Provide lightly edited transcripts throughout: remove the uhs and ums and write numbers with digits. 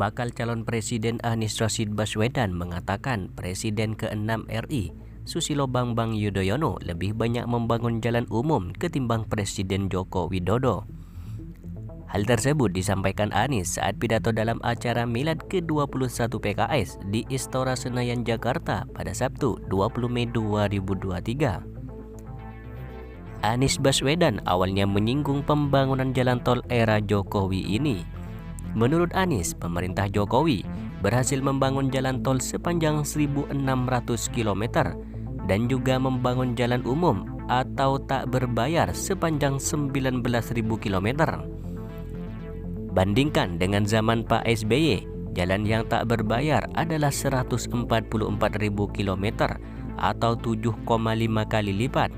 Bakal calon Presiden Anies Rashid Baswedan mengatakan Presiden ke-6 RI, Susilo Bambang Yudhoyono, lebih banyak membangun jalan umum ketimbang Presiden Joko Widodo. Hal tersebut disampaikan Anies saat pidato dalam acara Milad ke-21 PKS di Istora Senayan, Jakarta pada Sabtu 20 Mei 2023. Anies Baswedan awalnya menyinggung pembangunan jalan tol era Jokowi ini. Menurut Anies, pemerintah Jokowi berhasil membangun jalan tol sepanjang 1.600 km dan juga membangun jalan umum atau tak berbayar sepanjang 19.000 km. Bandingkan dengan zaman Pak SBY, jalan yang tak berbayar adalah 144.000 km atau 7,5 kali lipat.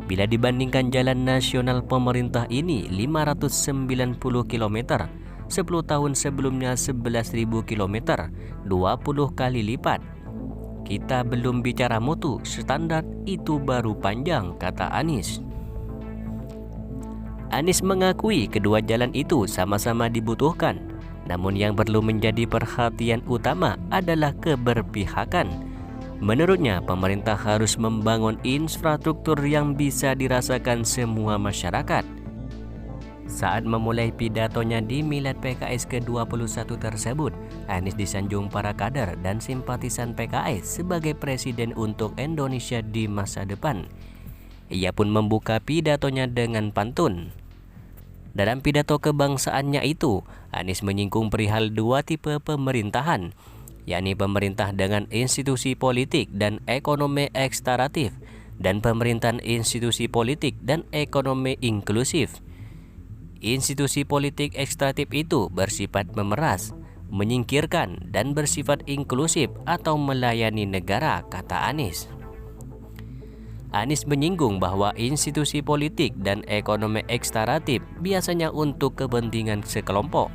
Bila dibandingkan jalan nasional pemerintah ini 590 km, 10 tahun sebelumnya 11.000 km, 20 kali lipat. Kita belum bicara mutu, standar itu baru panjang, kata Anies. Anies mengakui kedua jalan itu sama-sama dibutuhkan, namun yang perlu menjadi perhatian utama adalah keberpihakan. Menurutnya, pemerintah harus membangun infrastruktur yang bisa dirasakan semua masyarakat. Saat memulai pidatonya di Milad PKS ke-21 tersebut, Anies disanjung para kader dan simpatisan PKS sebagai presiden untuk Indonesia di masa depan. Ia pun membuka pidatonya dengan pantun. Dalam pidato kebangsaannya itu, Anies menyinggung perihal dua tipe pemerintahan, yakni pemerintah dengan institusi politik dan ekonomi ekstraktif, dan pemerintahan institusi politik dan ekonomi inklusif. Institusi politik ekstraktif itu bersifat memeras, menyingkirkan, dan bersifat inklusif atau melayani negara, kata Anies. Anies menyinggung bahwa institusi politik dan ekonomi ekstraktif biasanya untuk kepentingan sekelompok,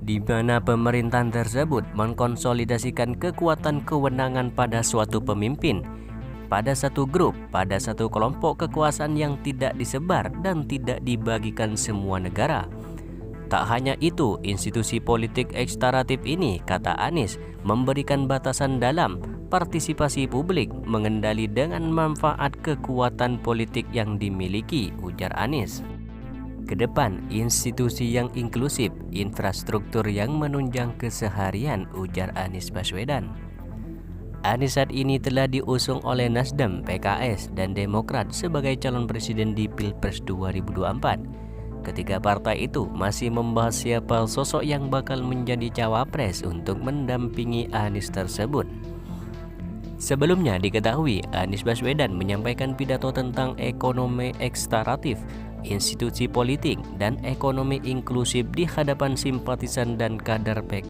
di mana pemerintahan tersebut mengkonsolidasikan kekuatan kewenangan pada suatu pemimpin, pada satu grup, pada satu kelompok kekuasaan yang tidak disebar dan tidak dibagikan semua negara. Tak hanya itu, institusi politik ekstraktif ini, kata Anies, memberikan batasan dalam partisipasi publik, mengendali dengan manfaat kekuatan politik yang dimiliki, ujar Anies. Kedepan, institusi yang inklusif, infrastruktur yang menunjang keseharian, ujar Anies Baswedan. Anies saat ini telah diusung oleh Nasdem, PKS, dan Demokrat sebagai calon presiden di Pilpres 2024. Ketiga partai itu masih membahas siapa sosok yang bakal menjadi cawapres untuk mendampingi Anies tersebut. Sebelumnya diketahui, Anies Baswedan menyampaikan pidato tentang ekonomi ekstraktif, institusi politik, dan ekonomi inklusif di hadapan simpatisan dan kader PKS.